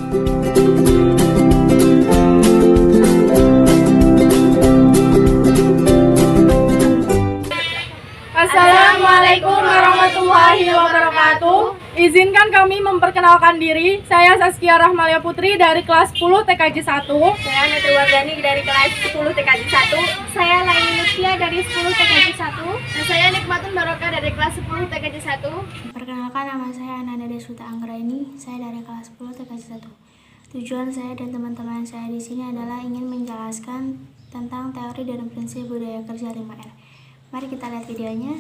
Assalamualaikum warahmatullahi wabarakatuh. Izinkan kami memperkenalkan diri. Saya Saskia Rahmalia Putri dari kelas 10 TKJ 1. Saya Netri Wardani dari kelas 10 TKJ 1. Saya Laini Lutfia dari 10 TKJ 1. Dan saya Nikmatun Barokah dari kelas 10 TKJ 1. Perkenalkan, nama saya Ananda Deswita Anggraini. Saya dari kelas 10 TKJ 1. Tujuan saya dan teman-teman saya di sini adalah ingin menjelaskan tentang teori dan prinsip budaya kerja 5R. Mari kita lihat videonya.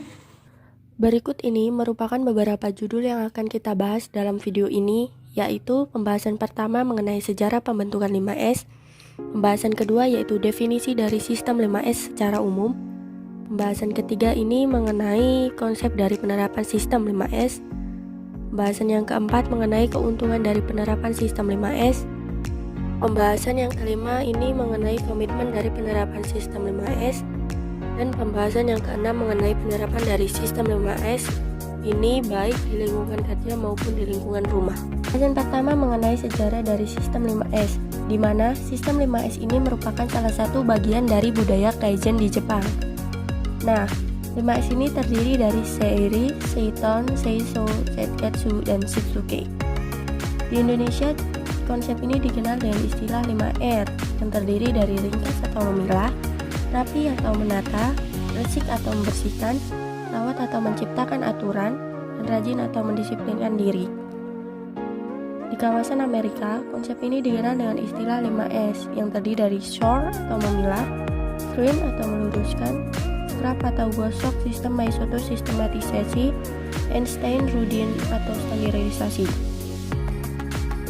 Berikut ini merupakan beberapa judul yang akan kita bahas dalam video ini, yaitu pembahasan pertama mengenai sejarah pembentukan 5S, pembahasan kedua yaitu definisi dari sistem 5S secara umum, pembahasan ketiga ini mengenai konsep dari penerapan sistem 5S, pembahasan yang keempat mengenai keuntungan dari penerapan sistem 5S, pembahasan yang kelima ini mengenai komitmen dari penerapan sistem 5S, dan pembahasan yang keenam mengenai penerapan dari sistem 5S ini baik di lingkungan kerja maupun di lingkungan rumah. Pembahasan pertama mengenai sejarah dari sistem 5S, di mana sistem 5S ini merupakan salah satu bagian dari budaya Kaizen di Jepang. Nah, 5S ini terdiri dari Seiri, Seiton, Seiso, Seiketsu, dan Shitsuke. Di Indonesia, konsep ini dikenal dengan istilah 5R yang terdiri dari ringkas atau memilah, rapi atau menata, resik atau membersihkan, rawat atau menciptakan aturan, dan rajin atau mendisiplinkan diri. Di kawasan Amerika, konsep ini dikenal dengan istilah 5S yang terdiri dari shore atau memilah, screen atau meluruskan, scrub atau gosok, sistem Maisoto sistematisasi, and stain routine atau sterilisasi.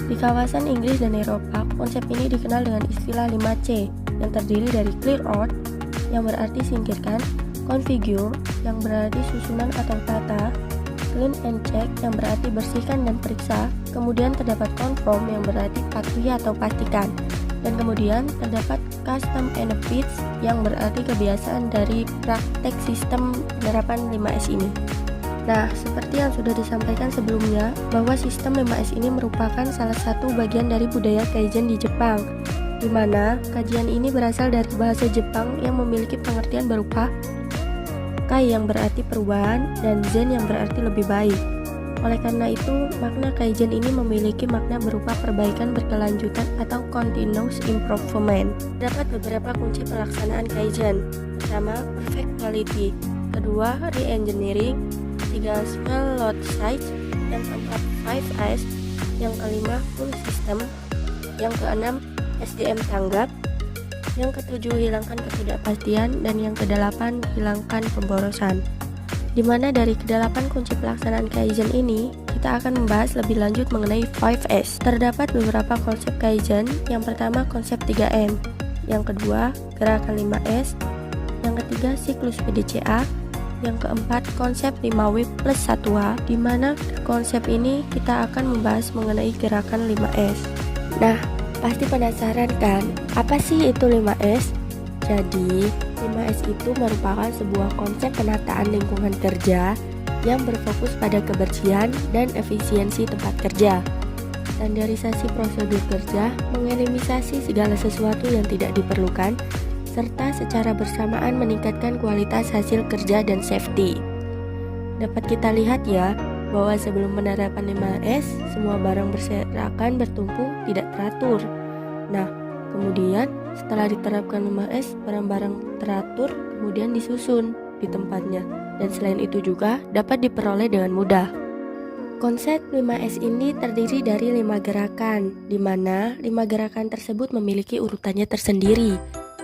Di kawasan Inggris dan Eropa, konsep ini dikenal dengan istilah 5C yang terdiri dari clear out yang berarti singkirkan, configure yang berarti susunan atau tata, clean and check yang berarti bersihkan dan periksa, kemudian terdapat conform yang berarti patuhi atau pastikan, dan kemudian terdapat custom and fits yang berarti kebiasaan dari praktek sistem penerapan 5S ini. Nah, seperti yang sudah disampaikan sebelumnya, bahwa sistem 5S ini merupakan salah satu bagian dari budaya Kaizen di Jepang, di mana kajian ini berasal dari bahasa Jepang yang memiliki pengertian berupa Kai yang berarti perubahan dan Zen yang berarti lebih baik. Oleh karena itu, makna Kaizen ini memiliki makna berupa perbaikan berkelanjutan atau continuous improvement. Terdapat beberapa kunci pelaksanaan Kaizen. Pertama, perfect quality. Kedua, re-engineering. Tiga, small lot size. Yang keempat, 5S. Yang kelima, full system. Yang keenam, SDM tanggap. Yang ketujuh, hilangkan ketidakpastian. Dan yang kedelapan, hilangkan pemborosan. Di mana dari kedelapan kunci pelaksanaan Kaizen ini, kita akan membahas lebih lanjut mengenai 5S. Terdapat beberapa konsep Kaizen. Yang pertama, konsep 3M. Yang kedua, gerakan 5S. Yang ketiga, siklus PDCA. Yang keempat, konsep 5W plus 1H, di mana konsep ini kita akan membahas mengenai gerakan 5S. Nah, pasti penasaran kan, apa sih itu 5S? Jadi, 5S itu merupakan sebuah konsep penataan lingkungan kerja yang berfokus pada kebersihan dan efisiensi tempat kerja, standarisasi prosedur kerja, mengeliminasi segala sesuatu yang tidak diperlukan, serta secara bersamaan meningkatkan kualitas hasil kerja dan safety. Dapat kita lihat ya, bahwa sebelum penerapan 5S, semua barang berserakan bertumpuk tidak teratur. Nah, kemudian setelah diterapkan 5S, barang-barang teratur kemudian disusun di tempatnya, dan selain itu juga dapat diperoleh dengan mudah. Konsep 5S ini terdiri dari 5 gerakan, di mana 5 gerakan tersebut memiliki urutannya tersendiri,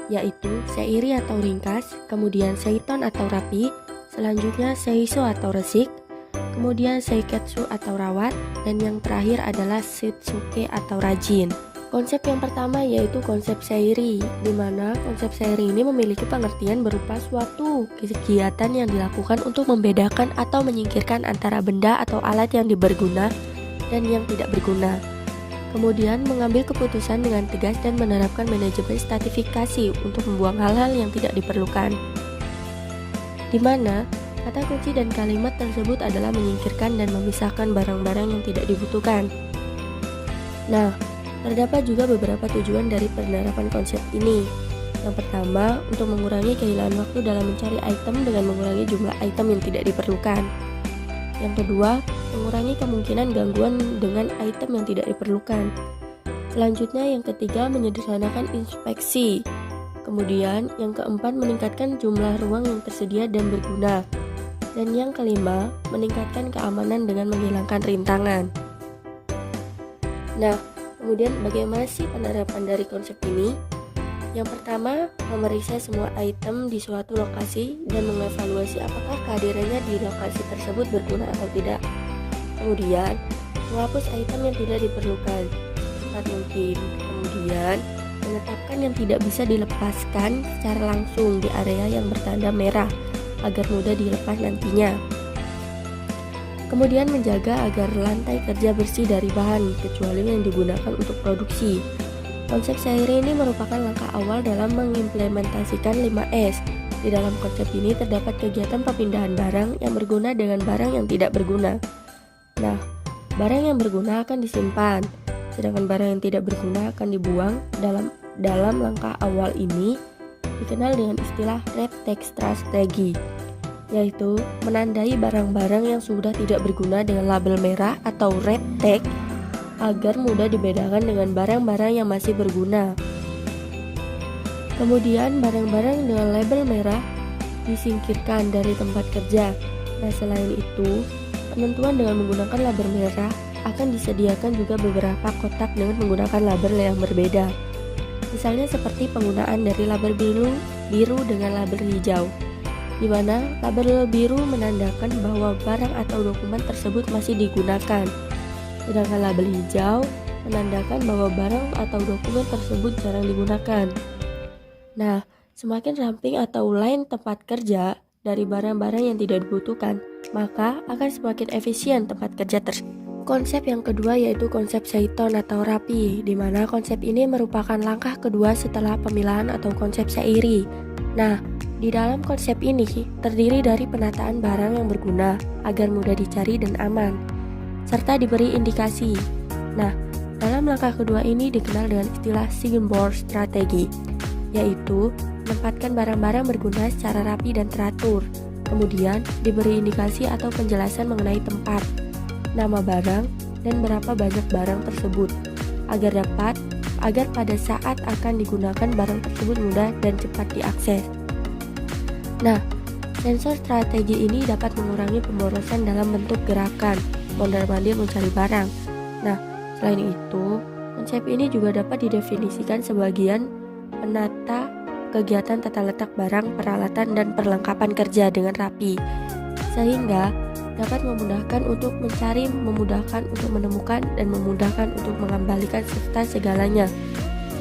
yaitu seiri atau ringkas, kemudian seiton atau rapi, selanjutnya seiso atau resik, kemudian seiketsu atau rawat, dan yang terakhir adalah shitsuke atau rajin. Konsep yang pertama yaitu konsep seiri, di mana konsep seiri ini memiliki pengertian berupa suatu kegiatan yang dilakukan untuk membedakan atau menyingkirkan antara benda atau alat yang berguna dan yang tidak berguna. Kemudian mengambil keputusan dengan tegas dan menerapkan manajemen stratifikasi untuk membuang hal-hal yang tidak diperlukan. Di mana kata kunci dan kalimat tersebut adalah menyingkirkan dan memisahkan barang-barang yang tidak dibutuhkan. Nah, Terdapat juga beberapa tujuan dari penerapan konsep ini. Yang pertama, untuk mengurangi kehilangan waktu dalam mencari item dengan mengurangi jumlah item yang tidak diperlukan. Yang kedua, mengurangi kemungkinan gangguan dengan item yang tidak diperlukan. Selanjutnya, yang ketiga, menyederhanakan inspeksi. Kemudian, yang keempat, meningkatkan jumlah ruang yang tersedia dan berguna. Dan yang kelima, meningkatkan keamanan dengan menghilangkan rintangan. Nah, kemudian bagaimana sih penerapan dari konsep ini? Yang pertama, memeriksa semua item di suatu lokasi dan mengevaluasi apakah kehadirannya di lokasi tersebut berguna atau tidak. Kemudian, menghapus item yang tidak diperlukan secepat mungkin. Kemudian, menetapkan yang tidak bisa dilepaskan secara langsung di area yang bertanda merah agar mudah dilepas nantinya. Kemudian menjaga agar lantai kerja bersih dari bahan, kecuali yang digunakan untuk produksi. Konsep Sairi ini merupakan langkah awal dalam mengimplementasikan 5S. Di dalam konsep ini terdapat kegiatan pemindahan barang yang berguna dengan barang yang tidak berguna. Nah, barang yang berguna akan disimpan, sedangkan barang yang tidak berguna akan dibuang. Dalam langkah awal ini dikenal dengan istilah red tag strategi, yaitu menandai barang-barang yang sudah tidak berguna dengan label merah atau red tag agar mudah dibedakan dengan barang-barang yang masih berguna. Kemudian barang-barang dengan label merah disingkirkan dari tempat kerja. Nah, selain itu, penentuan dengan menggunakan label merah akan disediakan juga beberapa kotak dengan menggunakan label yang berbeda. Misalnya seperti penggunaan dari label biru dengan label hijau, di mana label biru menandakan bahwa barang atau dokumen tersebut masih digunakan, sedangkan label hijau menandakan bahwa barang atau dokumen tersebut jarang digunakan. Nah, semakin ramping atau lain tempat kerja dari barang-barang yang tidak dibutuhkan, maka akan semakin efisien tempat kerja tersebut. Konsep yang kedua yaitu konsep Seiton atau rapi, di mana konsep ini merupakan langkah kedua setelah pemilahan atau konsep Sairi. Nah, di dalam konsep ini terdiri dari penataan barang yang berguna agar mudah dicari dan aman, serta diberi indikasi. Nah, dalam langkah kedua ini dikenal dengan istilah Siggenboard strategi, yaitu menempatkan barang-barang berguna secara rapi dan teratur. Kemudian diberi indikasi atau penjelasan mengenai tempat, nama barang, dan berapa banyak barang tersebut, agar pada saat akan digunakan barang tersebut mudah dan cepat diakses. Nah, sensor strategi ini dapat mengurangi pemborosan dalam bentuk gerakan mondar-mandir mencari barang. Nah, selain itu, konsep ini juga dapat didefinisikan sebagian penata kegiatan tata letak barang, peralatan, dan perlengkapan kerja dengan rapi, sehingga dapat memudahkan untuk mencari, memudahkan untuk menemukan, dan memudahkan untuk mengembalikan serta segalanya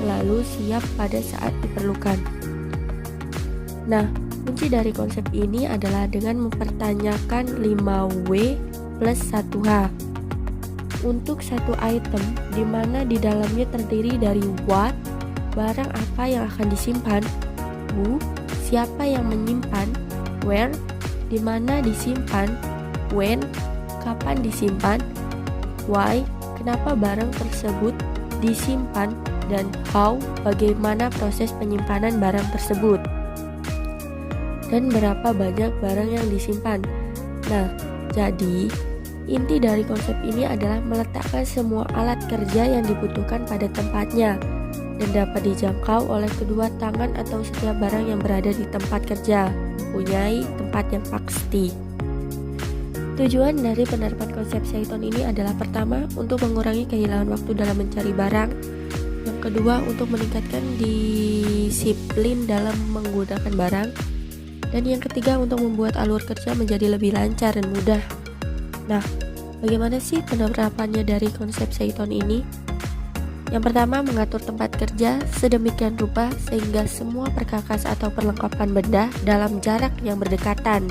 selalu siap pada saat diperlukan. Nah, kunci dari konsep ini adalah dengan mempertanyakan 5W plus 1H untuk satu item, di mana di dalamnya terdiri dari what, barang apa yang akan disimpan, who, siapa yang menyimpan, where, di mana disimpan, when, kapan disimpan, why, kenapa barang tersebut disimpan, dan how, bagaimana proses penyimpanan barang tersebut, dan berapa banyak barang yang disimpan. Nah, jadi inti dari konsep ini adalah meletakkan semua alat kerja yang dibutuhkan pada tempatnya dan dapat dijangkau oleh kedua tangan atau setiap barang yang berada di tempat kerja mempunyai tempat yang pasti. Tujuan dari penerapan konsep Seiton ini adalah pertama, untuk mengurangi kehilangan waktu dalam mencari barang. Yang kedua, untuk meningkatkan disiplin dalam menggunakan barang. Dan yang ketiga, untuk membuat alur kerja menjadi lebih lancar dan mudah. Nah, bagaimana sih penerapannya dari konsep Seiton ini? Yang pertama, mengatur tempat kerja sedemikian rupa sehingga semua perkakas atau perlengkapan benda dalam jarak yang berdekatan,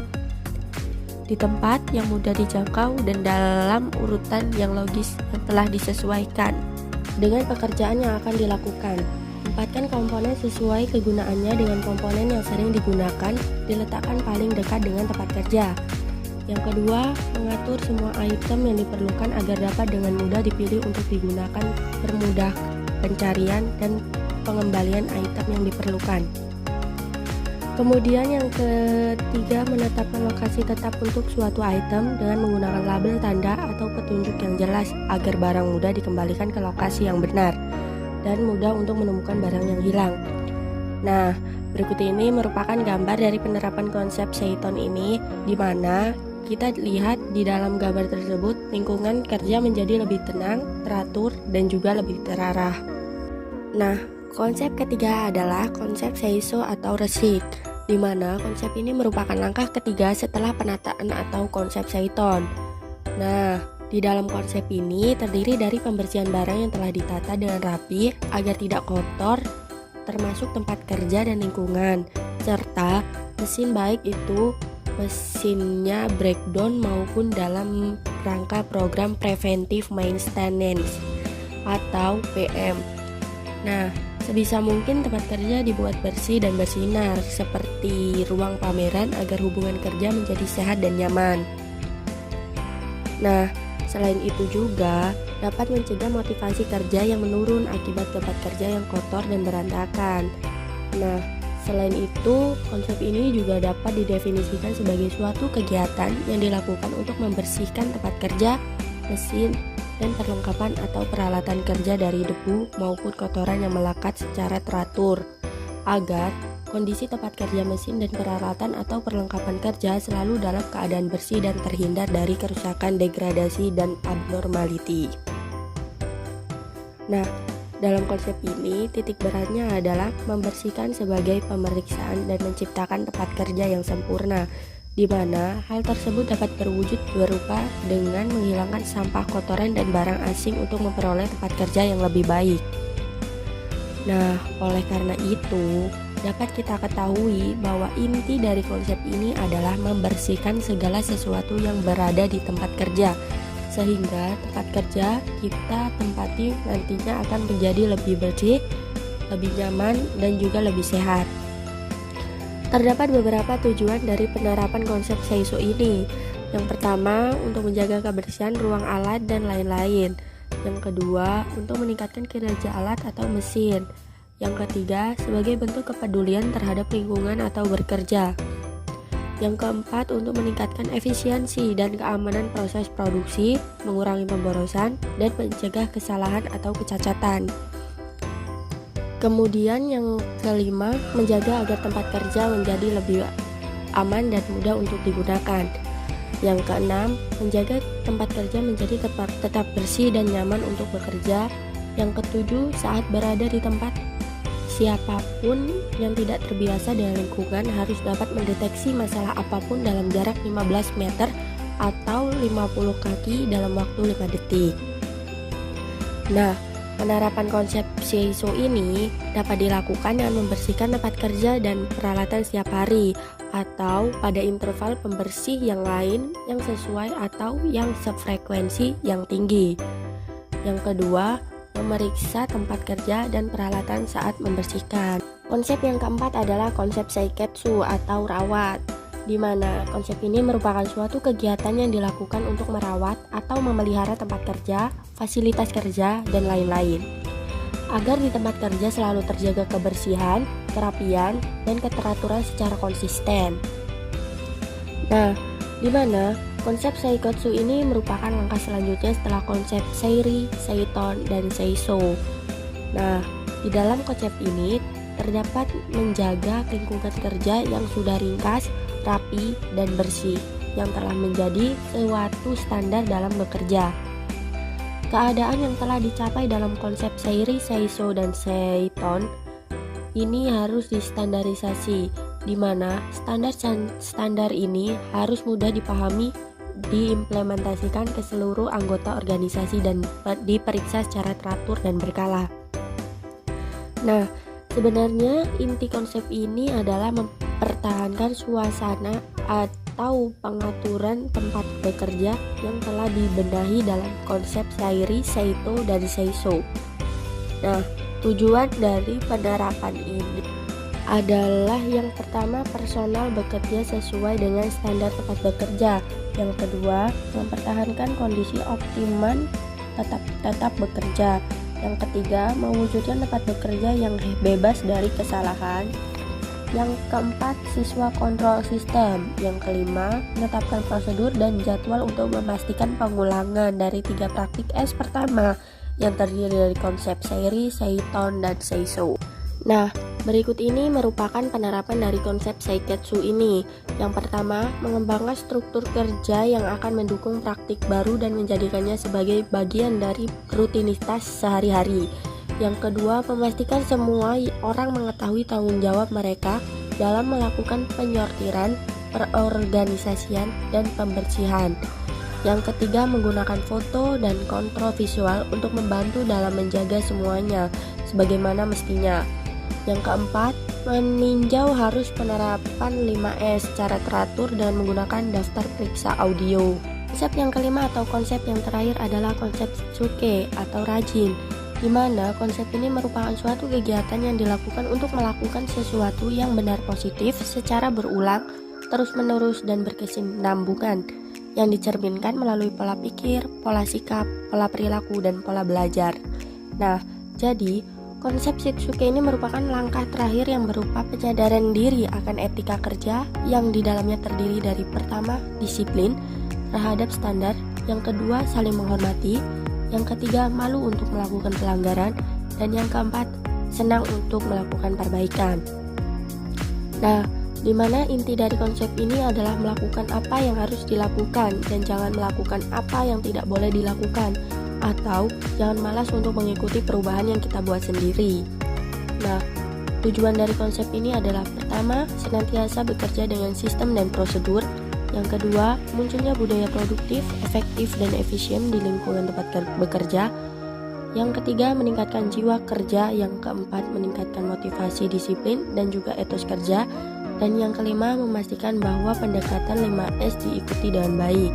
di tempat yang mudah dijangkau, dan dalam urutan yang logis yang telah disesuaikan dengan pekerjaan yang akan dilakukan. Tempatkan komponen sesuai kegunaannya dengan komponen yang sering digunakan, diletakkan paling dekat dengan tempat kerja. Yang kedua, mengatur semua item yang diperlukan agar dapat dengan mudah dipilih untuk digunakan. pencarian dan pengembalian item yang diperlukan. Kemudian yang ketiga, menetapkan lokasi tetap untuk suatu item dengan menggunakan label, tanda, atau petunjuk yang jelas agar barang mudah dikembalikan ke lokasi yang benar dan mudah untuk menemukan barang yang hilang. Nah, berikut ini merupakan gambar dari penerapan konsep Seiton ini, di mana kita lihat di dalam gambar tersebut lingkungan kerja menjadi lebih tenang, teratur, dan juga lebih terarah. Nah, konsep ketiga adalah konsep Seiso atau resik, di mana konsep ini merupakan langkah ketiga setelah penataan atau konsep Seiton. Nah, di dalam konsep ini terdiri dari pembersihan barang yang telah ditata dengan rapi agar tidak kotor, termasuk tempat kerja dan lingkungan, serta mesin baik itu mesinnya breakdown maupun dalam rangka program preventive maintenance atau PM. Nah, sebisa mungkin tempat kerja dibuat bersih dan bersinar seperti ruang pameran agar hubungan kerja menjadi sehat dan nyaman. Nah, selain itu juga dapat mencegah motivasi kerja yang menurun akibat tempat kerja yang kotor dan berantakan. Nah, selain itu, konsep ini juga dapat didefinisikan sebagai suatu kegiatan yang dilakukan untuk membersihkan tempat kerja, mesin, dan perlengkapan atau peralatan kerja dari debu maupun kotoran yang melekat secara teratur, agar kondisi tempat kerja mesin dan peralatan atau perlengkapan kerja selalu dalam keadaan bersih dan terhindar dari kerusakan, degradasi, dan abnormality. Nah, dalam konsep ini titik beratnya adalah membersihkan sebagai pemeriksaan dan menciptakan tempat kerja yang sempurna, di mana hal tersebut dapat berwujud berupa dengan menghilangkan sampah, kotoran, dan barang asing untuk memperoleh tempat kerja yang lebih baik. Nah, oleh karena itu, dapat kita ketahui bahwa inti dari konsep ini adalah membersihkan segala sesuatu yang berada di tempat kerja, sehingga tempat kerja kita tempati nantinya akan menjadi lebih bersih, lebih nyaman, dan juga lebih sehat. Terdapat beberapa tujuan dari penerapan konsep Seiso ini. Yang pertama, untuk menjaga kebersihan ruang alat dan lain-lain. Yang kedua, untuk meningkatkan kinerja alat atau mesin. Yang ketiga, sebagai bentuk kepedulian terhadap lingkungan atau bekerja. Yang keempat, untuk meningkatkan efisiensi dan keamanan proses produksi, mengurangi pemborosan, dan mencegah kesalahan atau kecacatan. Kemudian yang kelima, menjaga agar tempat kerja menjadi lebih aman dan mudah untuk digunakan. Yang keenam, menjaga tempat kerja menjadi tetap bersih dan nyaman untuk bekerja. Yang ketujuh, saat berada di tempat, siapapun yang tidak terbiasa dengan lingkungan harus dapat mendeteksi masalah apapun dalam jarak 15 meter atau 50 kaki dalam waktu 5 detik. Nah, penerapan konsep Seiso ini dapat dilakukan dengan membersihkan tempat kerja dan peralatan setiap hari atau pada interval pembersih yang lain yang sesuai atau yang sefrekuensi yang tinggi. Yang kedua, memeriksa tempat kerja dan peralatan saat membersihkan. Konsep yang keempat adalah konsep Seiketsu atau rawat, di mana konsep ini merupakan suatu kegiatan yang dilakukan untuk merawat atau memelihara tempat kerja, fasilitas kerja, dan lain-lain, agar di tempat kerja selalu terjaga kebersihan, kerapian, dan keteraturan secara konsisten. Nah, di mana konsep Seiketsu ini merupakan langkah selanjutnya setelah konsep Seiri, Seiton, dan Seiso. Nah, di dalam konsep ini terdapat menjaga lingkungan kerja yang sudah ringkas, rapi, dan bersih, yang telah menjadi suatu standar dalam bekerja. Keadaan yang telah dicapai dalam konsep Seiri, Seiso, dan Seiton ini harus distandarisasi, di mana standar ini harus mudah dipahami, diimplementasikan ke seluruh anggota organisasi, dan diperiksa secara teratur dan berkala. Nah, sebenarnya inti konsep ini adalah mempertahankan suasana atau pengaturan tempat bekerja yang telah dibenahi dalam konsep Seiri, Seito, dan Seiso. Nah, tujuan dari penerapan ini adalah yang pertama, personal bekerja sesuai dengan standar tempat bekerja. Yang kedua, mempertahankan kondisi optimal tetap bekerja. Yang ketiga, mewujudkan tempat bekerja yang bebas dari kesalahan. Yang keempat, siswa kontrol sistem. Yang kelima, menetapkan prosedur dan jadwal untuk memastikan pengulangan dari 3 praktik S pertama yang terdiri dari konsep Seiri, Seiton, dan Seiso. Nah, berikut ini merupakan penerapan dari konsep Seiketsu ini. Yang pertama, mengembangkan struktur kerja yang akan mendukung praktik baru dan menjadikannya sebagai bagian dari rutinitas sehari-hari. Yang kedua, memastikan semua orang mengetahui tanggung jawab mereka dalam melakukan penyortiran, perorganisasian, dan pembersihan. Yang ketiga, menggunakan foto dan kontrol visual untuk membantu dalam menjaga semuanya sebagaimana mestinya. Yang keempat, meninjau harus penerapan 5S secara teratur dengan menggunakan daftar periksa audio. Konsep yang kelima atau konsep yang terakhir adalah konsep Tsuke atau rajin, di mana konsep ini merupakan suatu kegiatan yang dilakukan untuk melakukan sesuatu yang benar positif secara berulang, terus-menerus, dan berkesinambungan, yang dicerminkan melalui pola pikir, pola sikap, pola perilaku, dan pola belajar. Nah, jadi konsep Shitsuke ini merupakan langkah terakhir yang berupa penyadaran diri akan etika kerja yang di dalamnya terdiri dari pertama, disiplin terhadap standar, yang kedua, saling menghormati, yang ketiga, malu untuk melakukan pelanggaran, dan yang keempat, senang untuk melakukan perbaikan. Nah, di mana inti dari konsep ini adalah melakukan apa yang harus dilakukan dan jangan melakukan apa yang tidak boleh dilakukan, atau jangan malas untuk mengikuti perubahan yang kita buat sendiri. Nah, tujuan dari konsep ini adalah pertama, senantiasa bekerja dengan sistem dan prosedur. Yang kedua, munculnya budaya produktif, efektif, dan efisien di lingkungan tempat bekerja. Yang ketiga, meningkatkan jiwa kerja. Yang keempat, meningkatkan motivasi disiplin dan juga etos kerja. Dan yang kelima, memastikan bahwa pendekatan 5S diikuti dengan baik.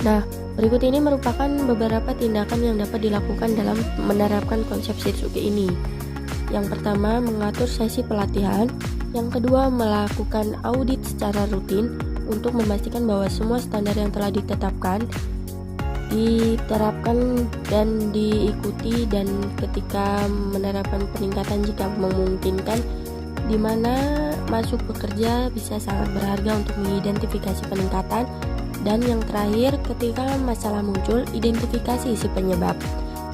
Nah, berikut ini merupakan beberapa tindakan yang dapat dilakukan dalam menerapkan konsep Shitsuke ini. Yang pertama, mengatur sesi pelatihan. Yang kedua, melakukan audit secara rutin untuk memastikan bahwa semua standar yang telah ditetapkan diterapkan dan diikuti, dan ketika menerapkan peningkatan jika memungkinkan, di mana masuk bekerja bisa sangat berharga untuk mengidentifikasi peningkatan. Dan yang terakhir, ketika masalah muncul, identifikasi si penyebab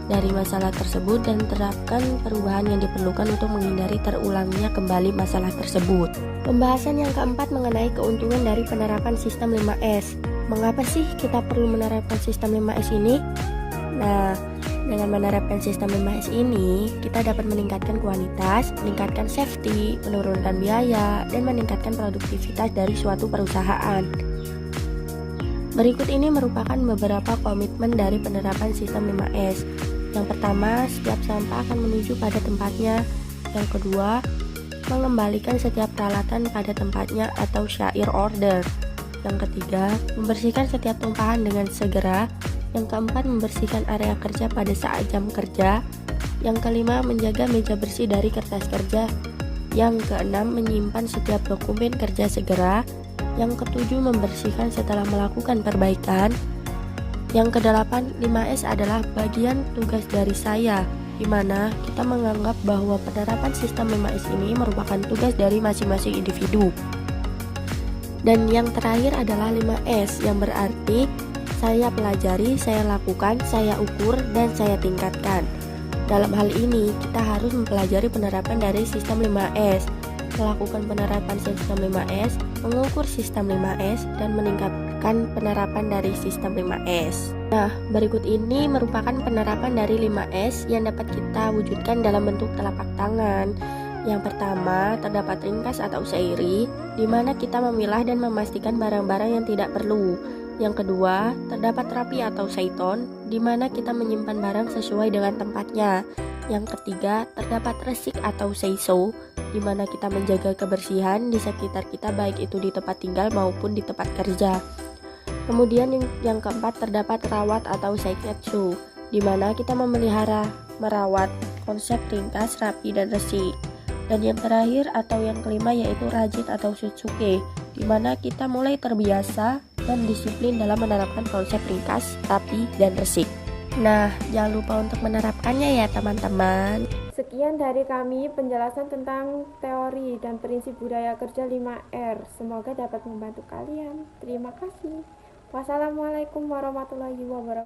dari masalah tersebut dan terapkan perubahan yang diperlukan untuk menghindari terulangnya kembali masalah tersebut. Pembahasan yang keempat mengenai keuntungan dari penerapan sistem 5S. Mengapa sih kita perlu menerapkan sistem 5S ini? Nah, dengan menerapkan sistem 5S ini, kita dapat meningkatkan kualitas, meningkatkan safety, menurunkan biaya, dan meningkatkan produktivitas dari suatu perusahaan. Berikut ini merupakan beberapa komitmen dari penerapan sistem 5S. Yang pertama, setiap sampah akan menuju pada tempatnya. Yang kedua, mengembalikan setiap peralatan pada tempatnya atau syair order. Yang ketiga, membersihkan setiap tumpahan dengan segera. Yang keempat, membersihkan area kerja pada saat jam kerja. Yang kelima, menjaga meja bersih dari kertas kerja. Yang keenam, menyimpan setiap dokumen kerja segera. Yang ketujuh, membersihkan setelah melakukan perbaikan. Yang kedelapan, 5S adalah bagian tugas dari saya, di mana kita menganggap bahwa penerapan sistem 5S ini merupakan tugas dari masing-masing individu. Dan yang terakhir adalah 5S, yang berarti saya pelajari, saya lakukan, saya ukur, dan saya tingkatkan. Dalam hal ini, kita harus mempelajari penerapan dari sistem 5S, melakukan penerapan sistem 5S, mengukur sistem 5S, dan meningkatkan penerapan dari sistem 5S. Nah, berikut ini merupakan penerapan dari 5S yang dapat kita wujudkan dalam bentuk telapak tangan. Yang pertama, terdapat ringkas atau seiri, di mana kita memilah dan memastikan barang-barang yang tidak perlu. Yang kedua, terdapat rapi atau seiton, di mana kita menyimpan barang sesuai dengan tempatnya. Yang ketiga, terdapat resik atau seiso, di mana kita menjaga kebersihan di sekitar kita, baik itu di tempat tinggal maupun di tempat kerja. Kemudian yang keempat, terdapat rawat atau seiketsu, di mana kita memelihara, merawat konsep ringkas, rapi, dan resik. Dan yang terakhir atau yang kelima yaitu rajin atau shitsuke, di mana kita mulai terbiasa dan disiplin dalam menerapkan konsep ringkas, rapi, dan resik. Nah, jangan lupa untuk menerapkannya ya teman-teman. Sekian dari kami penjelasan tentang teori dan prinsip budaya kerja 5R. Semoga dapat membantu kalian. Terima kasih. Wassalamualaikum warahmatullahi wabarakatuh.